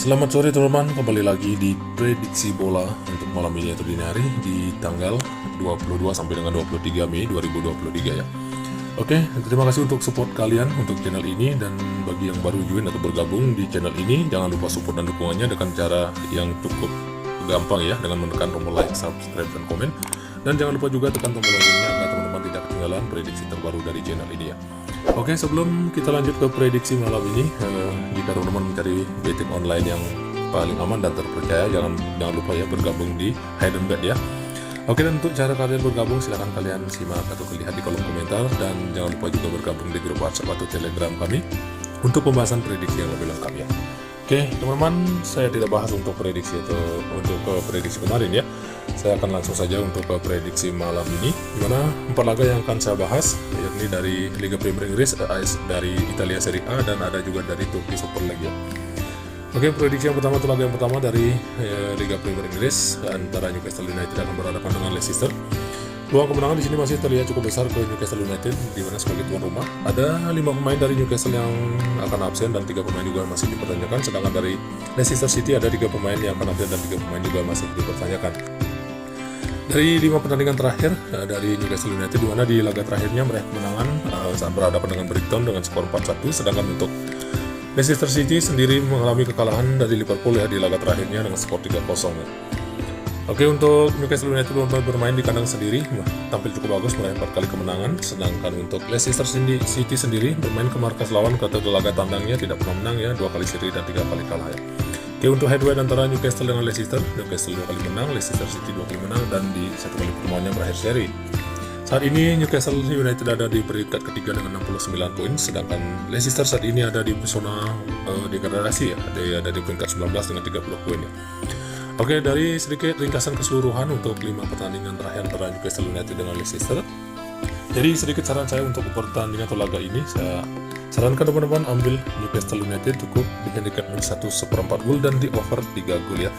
Selamat sore teman-teman, kembali lagi di prediksi bola untuk malam ini atau dini hari di tanggal 22 sampai dengan 23 Mei 2023 ya. Oke, terima kasih untuk support kalian untuk channel ini, dan bagi yang baru join atau bergabung di channel ini, jangan lupa support dan dukungannya dengan cara yang cukup gampang ya, dengan menekan tombol like, subscribe, dan komen. Dan jangan lupa juga tekan tombol loncengnya agar teman-teman tidak ketinggalan prediksi terbaru dari channel ini ya. Oke, sebelum kita lanjut ke prediksi malam ini, jika teman-teman mencari betting online yang paling aman dan terpercaya, jangan lupa ya bergabung di Hidden Bet ya. Oke, dan untuk cara kalian bergabung, silahkan kalian simak atau lihat di kolom komentar, dan jangan lupa juga bergabung di grup WhatsApp atau Telegram kami untuk pembahasan prediksi yang lebih lengkap ya. Oke, teman-teman, saya tidak bahas untuk prediksi atau untuk prediksi kemarin ya. Saya akan langsung saja untuk ke prediksi malam ini, dimana 4 laga yang akan saya bahas, yakni dari Liga Premier Inggris, dari Italia Serie A, dan ada juga dari Turki Super League ya. Oke, prediksi yang pertama, laga yang pertama dari Liga Premier Inggris antara Newcastle United akan berhadapan dengan Leicester. Peluang kemenangan di sini masih terlihat cukup besar ke Newcastle United, di mana sebagai tuan rumah. Ada 5 pemain dari Newcastle yang akan absen dan 3 pemain juga masih dipertanyakan. Sedangkan dari Leicester City ada 3 pemain yang akan absen dan 3 pemain juga masih dipertanyakan. Dari 5 pertandingan terakhir dari Newcastle United, di mana di laga terakhirnya meraih kemenangan saat berhadapan dengan Brighton dengan skor 4-1. Sedangkan untuk Leicester City sendiri mengalami kekalahan dari Liverpool ya di laga terakhirnya dengan skor 3-0 ya. Oke, untuk Newcastle United bermain di kandang sendiri, tampil cukup bagus, meraih 4 kali kemenangan. Sedangkan untuk Leicester City sendiri bermain ke markas lawan ke laga tandangnya tidak pernah menang ya, 2 kali seri dan 3 kali kalah ya. Oke, untuk head-to-head antara Newcastle dengan Leicester, Newcastle 2 kali menang, Leicester City 2 kali menang, dan di 1 kali pertemuannya berakhir seri. Saat ini Newcastle United ada di peringkat ketiga dengan 69 poin, sedangkan Leicester saat ini ada di zona degradasi ya, ada di peringkat 19 dengan 30 poin ya. Oke, dari sedikit ringkasan keseluruhan untuk 5 pertandingan terakhir antara Newcastle United dengan Leicester. Jadi sedikit saran saya untuk pertandingan atau laga ini, saya sarankan teman-teman ambil Newcastle United cukup di handicap minus 1/4 gol dan di over 3 gol ya.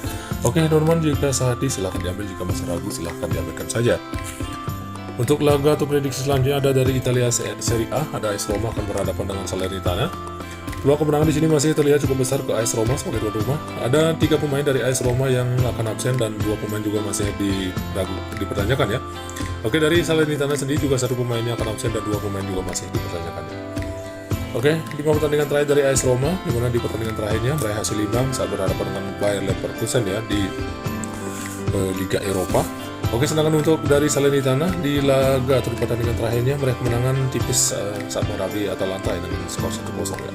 Oke teman-teman, jika sehati silahkan diambil, jika masih ragu silahkan diambilkan saja. Untuk laga atau prediksi selanjutnya ada dari Italia Serie A, ada AS Roma akan berhadapan dengan Salernitana. Peluang kemenangan di sini masih terlihat cukup besar ke AS Roma sebagai tuan rumah. Ada 3 pemain dari AS Roma yang akan absen dan 2 pemain juga masih dipertanyakan ya. Oke, dari Salernitana sendiri juga 1 pemain yang akan absen dan 2 pemain juga masih dipertanyakan. Oke, 5 pertandingan terakhir dari AS Roma, di mana di pertandingan terakhirnya meraih hasil imbang saat berhadapan dengan Bayer Leverkusen ya di Liga Eropa. Oke, sedangkan untuk dari Salernitana di laga atau di pertandingan terakhirnya meraih kemenangan tipis saat menghadapi Atalanta dengan skor 1-0 ya.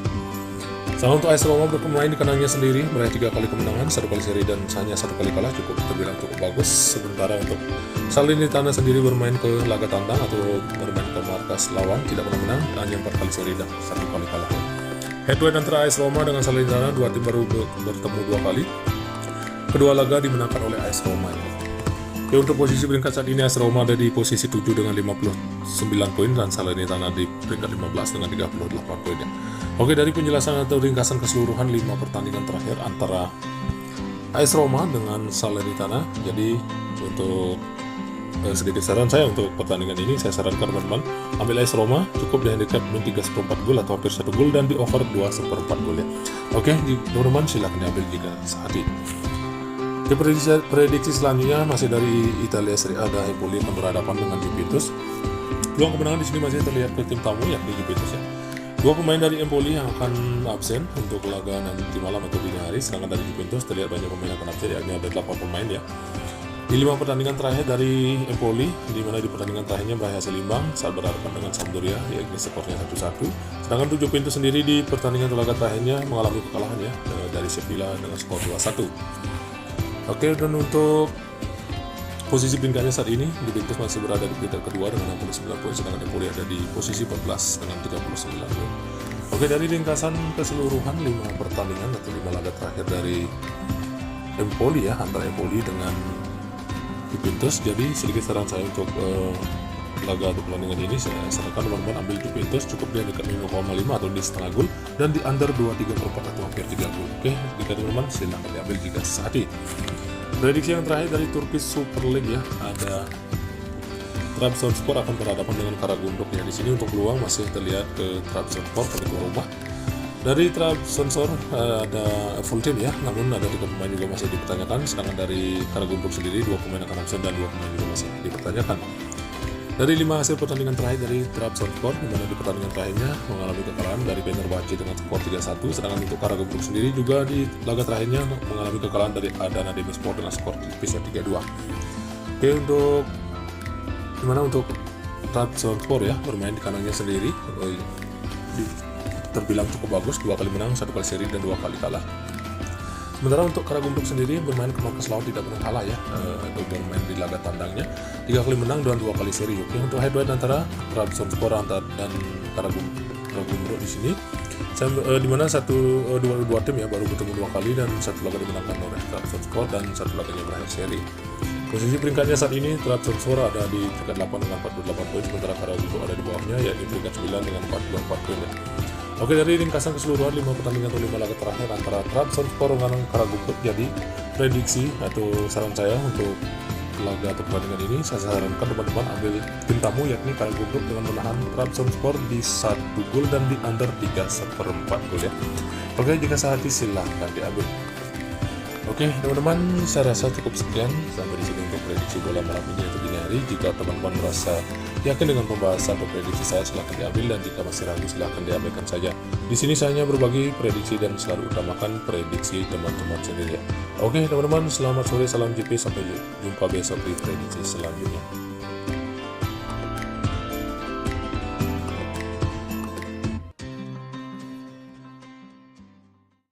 Sedangkan untuk AS Roma bermain di kandangnya sendiri meraih 3 kali kemenangan, 1 kali seri dan hanya 1 kali kalah, terbilang cukup bagus. Sementara untuk Salernitana sendiri bermain ke laga tandang atau bermain ke markas lawan tidak pernah menang, hanya 4 kali seri dan 1 kali kalah. Head-to-head antara AS Roma dengan Salernitana, 2 tim baru bertemu 2 kali. Kedua laga dimenangkan oleh AS Roma ya. Oke, untuk posisi peringkat saat ini AS Roma ada di posisi 7 dengan 59 poin dan Salernitana di peringkat 15 dengan 38 poin ya. Oke, dari penjelasan atau ringkasan keseluruhan 5 pertandingan terakhir antara AS Roma dengan Salernitana. Jadi untuk sedikit saran saya untuk pertandingan ini, saya sarankan teman-teman ambil AS Roma cukup di handicap min 3/4 gol atau hampir 1 gol dan di over 2/4 gol ya. Oke, teman-teman silahkan diambil jika sehati. Di prediksi selanjutnya masih dari Italia Serie A, ada Empoli akan berhadapan dengan Juventus. Peluang kemenangan di sini masih terlihat ke tim tamu yakni Juventus ya. 2 pemain dari Empoli yang akan absen untuk laga nanti malam atau dini hari, sedangkan dari Juventus terlihat banyak pemain yang akan absen, yakni ada 8 pemain ya. Di 5 pertandingan terakhir dari Empoli, di mana di pertandingan terakhirnya meraih hasil imbang saat berhadapan dengan Sampdoria, yakni skornya 1-1. Sedangkan untuk Juventus sendiri di pertandingan laga terakhirnya mengalami kekalahan ya dari Sevilla dengan skor 2-1. Oke, dan untuk posisi peringkatnya saat ini, Juventus masih berada di peringkat kedua dengan 69 poin, sedangkan Empoli ada di posisi 14 dengan 39 poin. Oke, dari ringkasan keseluruhan 5 pertandingan atau 5 laga terakhir dari Empoli ya, antara Empoli dengan Juventus. Jadi sedikit saran saya untuk laga atau pertandingan ini, saya sarankan teman-teman ambil Juventus cukup di handicap 5,5 atau di setengah gol dan di under 2/3/4 atau hampir 3 gol. Oke, jika teman-teman silahkan diambil jika sehati. Prediksi yang terakhir dari Turki Super League ya, ada Trabzonspor akan berhadapan dengan Karagümrük ya. Di sini untuk peluang masih terlihat ke Trabzonspor pada tuan rumah. Dari Trabzonspor ada full team ya, namun ada 3 pemain juga masih dipertanyakan. Sedangkan dari Karagümrük sendiri 2 pemain akan absen dan 2 pemain juga masih dipertanyakan. Dari 5 hasil pertandingan terakhir dari Trabzonspor, di mana di pertandingan terakhirnya mengalami kekalahan dari Fenerbahçe dengan skor 3-1. Sedangkan untuk Karagümrük sendiri juga di laga terakhirnya mengalami kekalahan dari Adana Demirspor dengan skor tipis 3-2. Oke, untuk Trabzonspor ya, bermain di kandangnya sendiri terbilang cukup bagus, 2 kali menang, 1 kali seri dan 2 kali kalah. Sementara untuk Karagümrük sendiri bermain ke markas lawan tidak pernah kalah ya, untuk bermain di laga tandangnya 3 kali menang dan 2 kali seri. Oke, untuk head-to-head antara Trabzonspor dan Karagümrük di sini, di mana dua tim ya baru bertemu 2 kali dan 1 laga dimenangkan oleh Trabzonspor dan 1 laganya berakhir seri. Posisi peringkatnya saat ini Trabzonspor ada di peringkat 8 dengan 48 poin, sementara Karagümrük ada di bawahnya yaitu peringkat 9 dengan 44 poin ya. Oke, dari ringkasan keseluruhan 5 pertandingan atau 5 laga terakhir antara Trabzonspor mengalahkan Karagümrük, jadi prediksi atau saran saya untuk laga atau pertandingan ini, saya sarankan teman-teman ambil tim tamu yakni Karagümrük dengan menahan Trabzonspor di 1 gol dan di under 3/4 gol ya. Oke, jika sehati silahkan diambil. Oke teman-teman, saya rasa cukup sekian sampai di sini untuk prediksi bola malam ini atau dini hari. Jika teman-teman merasa yakin dengan pembahasan atau prediksi saya, silahkan diambil, dan jika masih ragu silahkan diabaikan saja. Di sini saya hanya berbagi prediksi dan selalu utamakan prediksi teman-teman sendiri ya. Oke teman-teman, selamat sore, salam JP, sampai jumpa besok di prediksi selanjutnya.